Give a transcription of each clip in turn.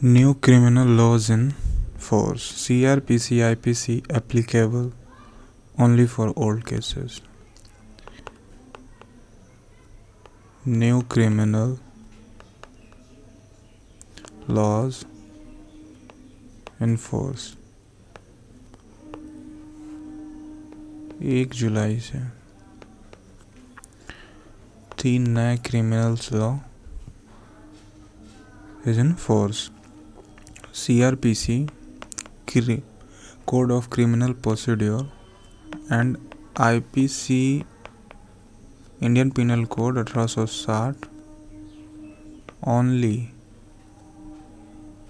New criminal laws in force. CRPC IPC applicable only for old cases. New criminal laws in force 1 जुलाई से 3 नए criminals law is in force. CRPC Code of Criminal Procedure and IPC Indian Penal Code 1860 only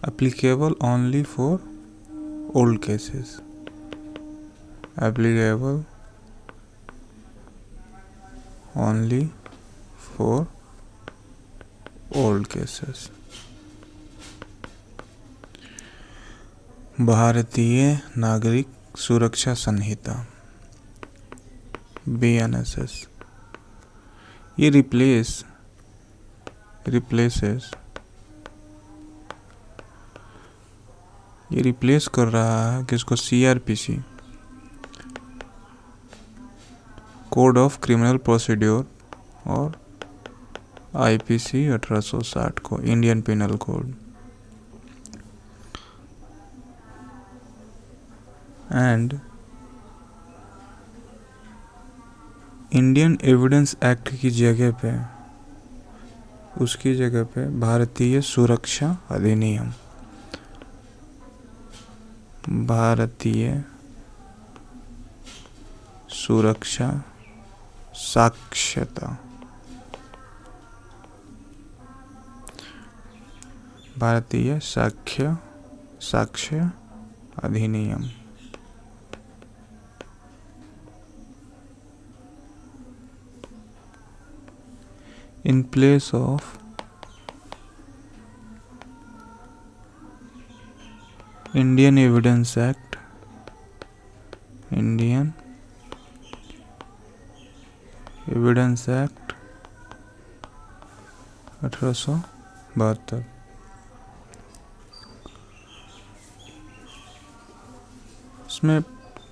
applicable only for old cases. Applicable only for old cases. भारतीय नागरिक सुरक्षा संहिता BNSS ये replace कर रहा है किसको? CRPC code of criminal procedure और IPC 1860 को, Indian penal code. And Indian evidence act की जगह पे, उसकी जगह पे भारतीय सुरक्षा अधिनियम, भारतीय सुरक्षा साक्ष्यता, भारतीय साक्ष्य अधिनियम. In place of Indian Evidence Act, Indian Evidence Act 1872. इसमें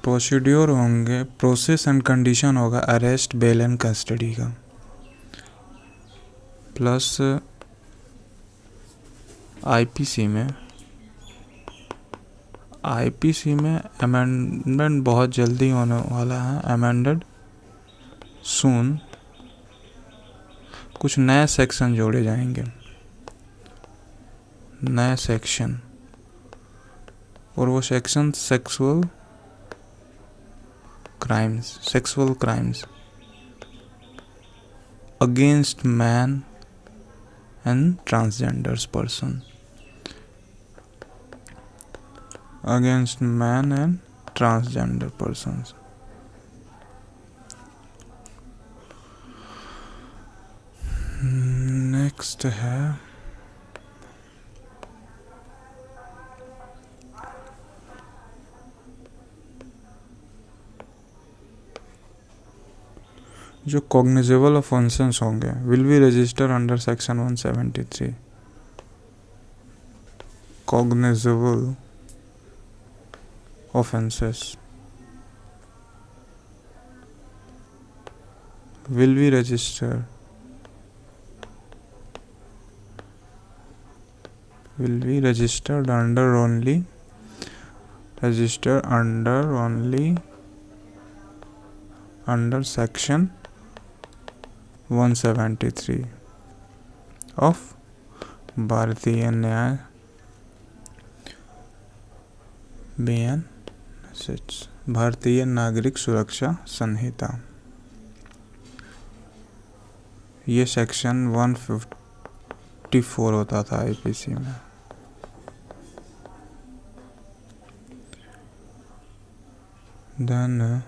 प्रोसीड्योर होंगे, प्रोसेस एंड कंडीशन होगा अरेस्ट, बेल एंड कस्टडी का, प्लस IPC में अमेंडमेंट बहुत जल्दी होने वाला है, अमेंडेड सून. कुछ नए सेक्शन जोड़े जाएंगे, नए सेक्शन, और वो section sexual crimes against man and transgender person, against man and transgender persons. Next है जो कॉग्निजेबल ऑफेंसेस होंगे will be register under section 173. Cognizable offences will be registered under section 173 of भारतीय न्याय BNSS, भारतीय नागरिक सुरक्षा संहिता. ये सेक्शन 154 होता था IPC में. देन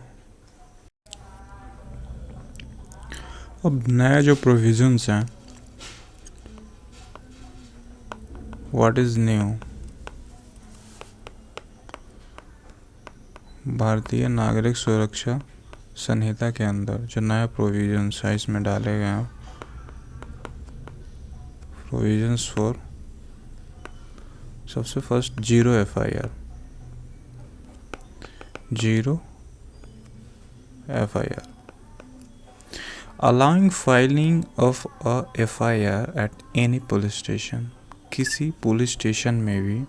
अब नए जो प्रोविजंस हैं, व्हाट इज न्यू? भारतीय नागरिक सुरक्षा संहिता के अंदर जो नए प्रोविजंस है इसमें डाले गए हैं, प्रोविजंस फॉर सबसे first zero FIR, zero FIR, allowing filing of a FIR at any police station। किसी पुलिस स्टेशन में भी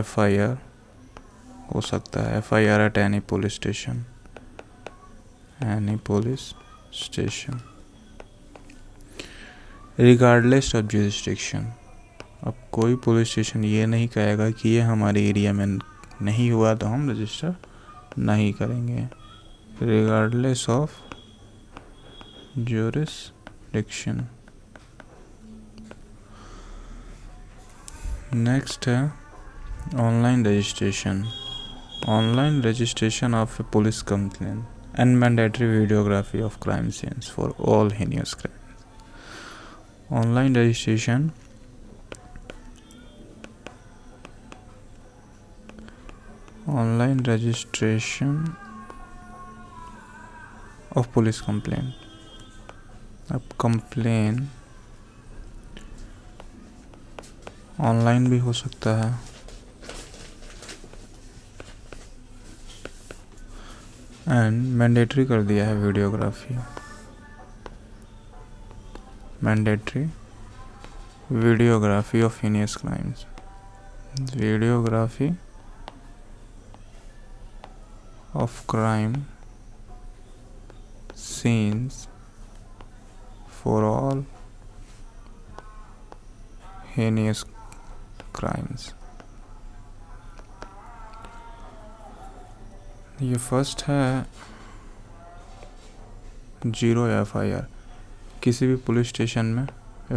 FIR हो सकता है। FIR at any police station, any police station, regardless of jurisdiction। अब कोई पुलिस स्टेशन ये नहीं कहेगा कि ये हमारे एरिया में नहीं हुआ तो हम रजिस्टर नहीं करेंगे। regardless of jurisdiction। नेक्स्ट है online registration. Online registration of A police complain and mandatory videography of crime scenes for all heinous crime. Online registration of police complain. अब कंप्लेन ऑनलाइन भी हो सकता है, एंड मैंडेटरी कर दिया है videography, mandatory videography of heinous crimes, videography of crime scenes for all heinous crimes। ये first है जीरो FIR। किसी भी पुलिस स्टेशन में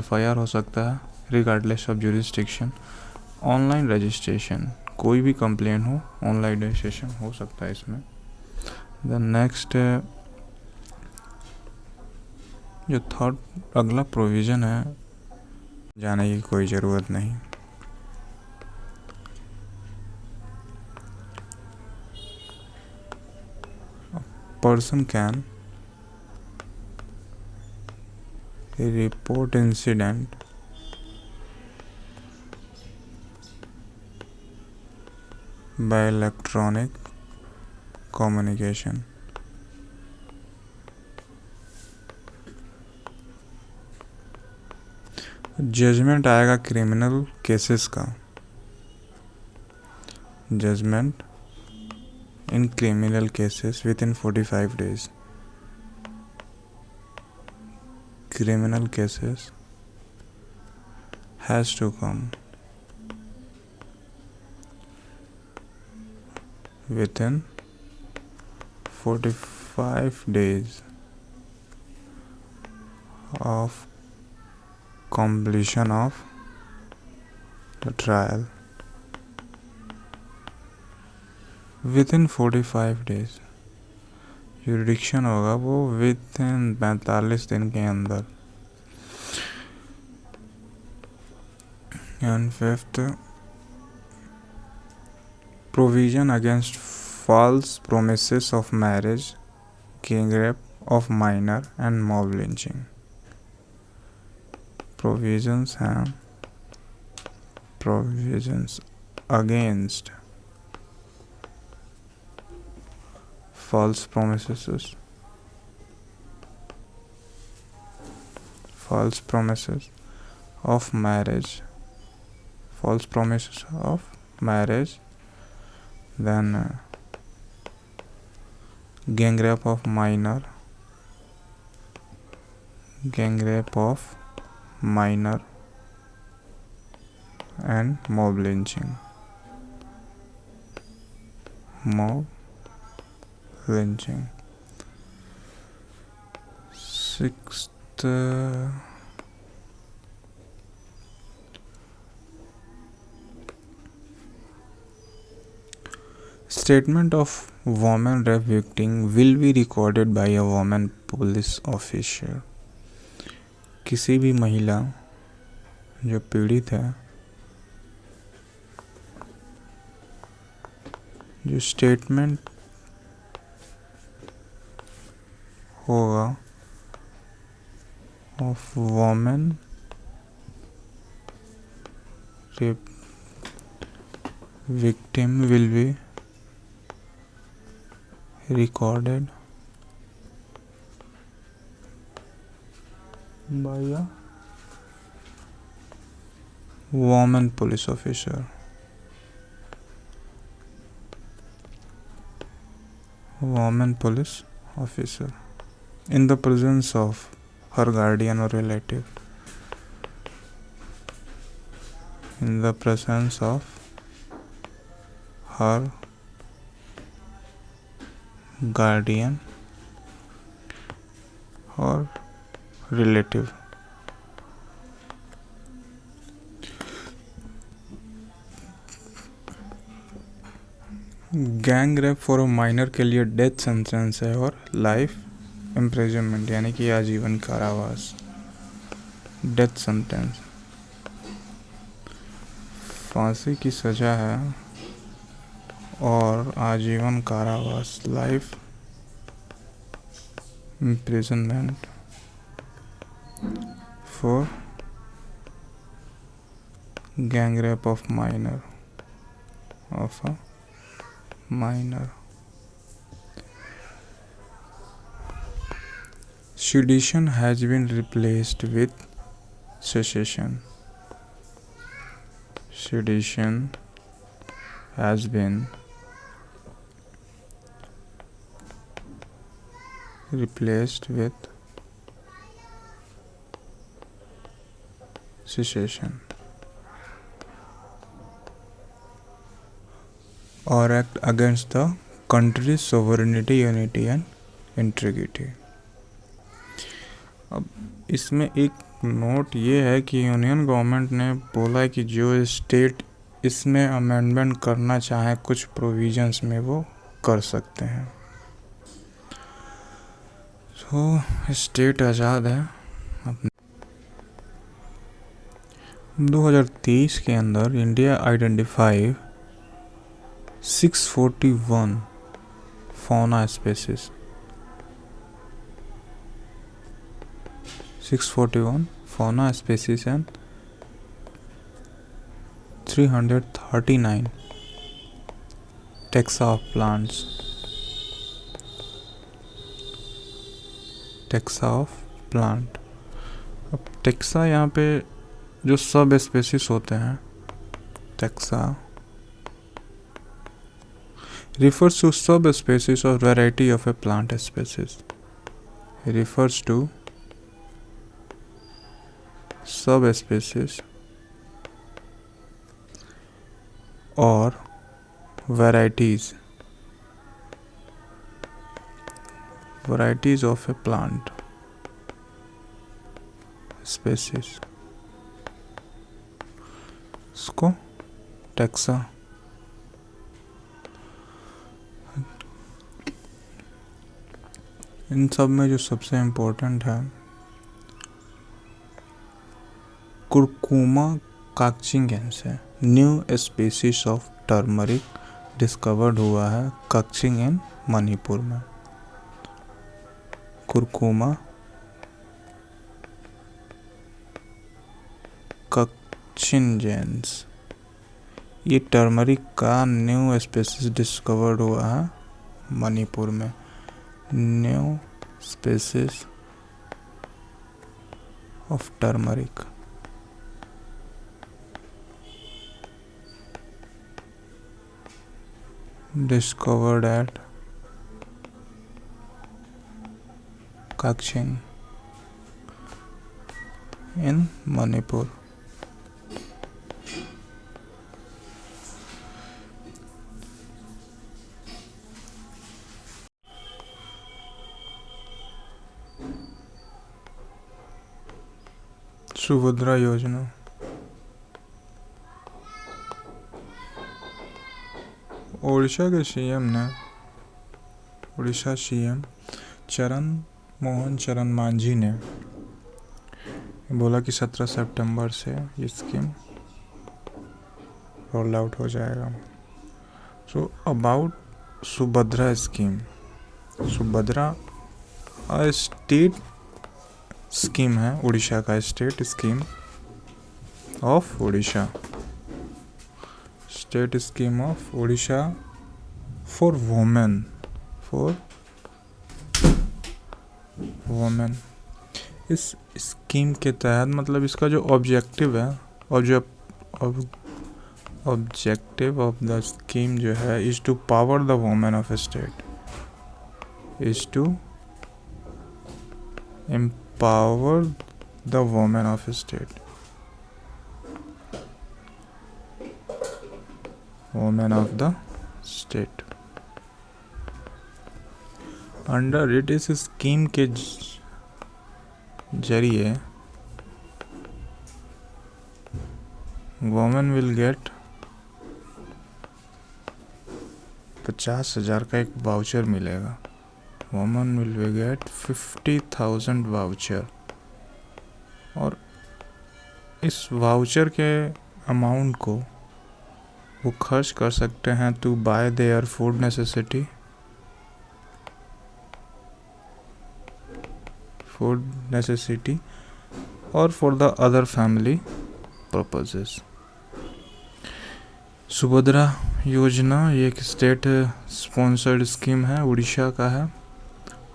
FIR हो सकता है regardless of jurisdiction. Online registration, कोई भी कंप्लेन हो ऑनलाइन रजिस्ट्रेशन हो सकता है इसमें। द नेक्स्ट जो थर्ड अगला प्रोविज़न है, जाने की कोई ज़रूरत नहीं। Person can report incident by electronic communication। Judgment आएगा क्रिमिनल केसेस का, judgment in criminal cases within 45 days। criminal cases has to come within 45 days of completion of the trial। within 45 days jurisdiction होगा वो within 45 दिन के अंदर। And fifth, provision against false promises of marriage, gang rape of minor and mob lynching. Provisions हैं, provisions against false promises, false promises of marriage, false promises of marriage, then gang rape of minor, gang rape of minor and mob lynching, mob lynching। Sixth, statement of woman rape victim will be recorded by a woman police officer। किसी भी महिला जो पीड़ित है, जो statement होगा of women rape victim will be recorded by a woman police officer. Woman police officer in the presence of her guardian or relative. In the presence of her guardian or relative. Gang rape for a minor के लिए death sentence है और life imprisonment यानी कि आजीवन कारावास. Death sentence फांसी की सजा है और आजीवन कारावास life imprisonment for gang rape of minor minor. Sedition has been replaced with secession. Sedition has been replaced with secession. Or act against the country's sovereignty, unity and integrity. अब इसमें एक नोट ये है कि यूनियन गवर्नमेंट ने बोला है कि जो स्टेट इसमें अमेंडमेंट करना चाहे कुछ प्रोविजंस में वो कर सकते हैं. तो स्टेट आज़ाद है. 2023 के अंदर India identify 641 fauna species. 641 fauna species and 339 taxa of plants. Taxa of plant. अब taxa यहाँ पे जो सब स्पेसिस होते हैं, taxa refers to subspecies or variety of a plant species. Refers to subspecies or varieties of a plant species. इसको taxa. इन सब में जो सबसे इम्पोर्टेंट है कुरकुमा काक्चिंगेंस है. New species of turmeric discovered हुआ है काक्चिंग इन मणिपुर में. कुरकुमा काक्चिंगेंस ये टर्मरिक का न्यू स्पीसीज डिस्कवर्ड हुआ है मणिपुर में. New species of turmeric. Discovered at Kaching in Manipur. Subhadra योजना. उड़ीसा सीएम चरण मोहन चरण मांझी ने बोला कि 17 सितंबर से ये स्कीम रोल आउट हो जाएगा. So about Subhadra scheme. Subhadra state scheme है, उड़ीसा का state scheme of Orissa. State scheme of Orissa for women, इस स्कीम के तहत मतलब इसका जो ऑब्जेक्टिव है, ऑब्जेक्टिव ऑफ द स्कीम जो है is to power the women of state, is to empower the women of state, women of the state. Under it इस स्कीम के जरिए वोमेन विल गेट 50,000 का एक वाउचर मिलेगा। वोमेन विल गेट 50,000 वाउचर, और इस वाउचर के अमाउंट को वो खर्च कर सकते हैं to buy their food necessity, और for the other family purposes. Subhadra योजना ये एक स्टेट स्पॉन्सर्ड स्कीम है, उड़ीसा का है।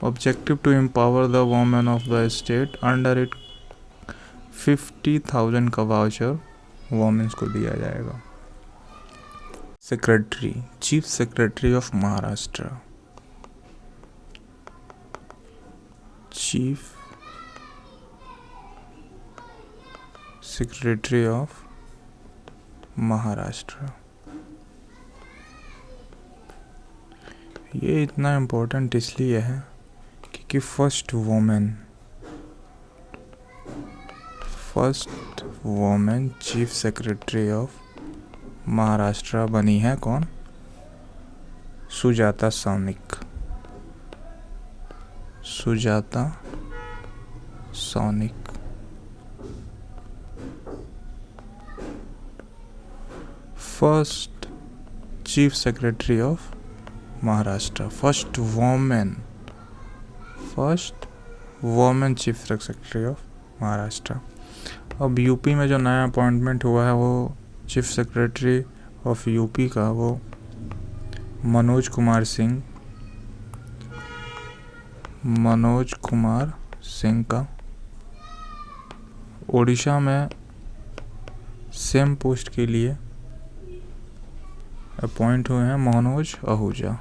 Objective to empower the women of the state, under it 50,000 का वाउचर वोमेन्स को दिया जाएगा। Secretary, chief secretary of Maharashtra, chief secretary of Maharashtra. ये इतना इम्पोर्टेंट इसलिए है क्योंकि first women chief secretary of Maharashtra बनी है कौन? Sujata Saunik. First chief secretary of Maharashtra, first women chief secretary of Maharashtra. अब यूपी में जो नया अपॉइंटमेंट हुआ है वो चीफ सेक्रेटरी ऑफ यूपी का वो मनोज कुमार सिंह का। ओडिशा में सेम पोस्ट के लिए अपॉइंट हुए हैं मनोज आहूजा।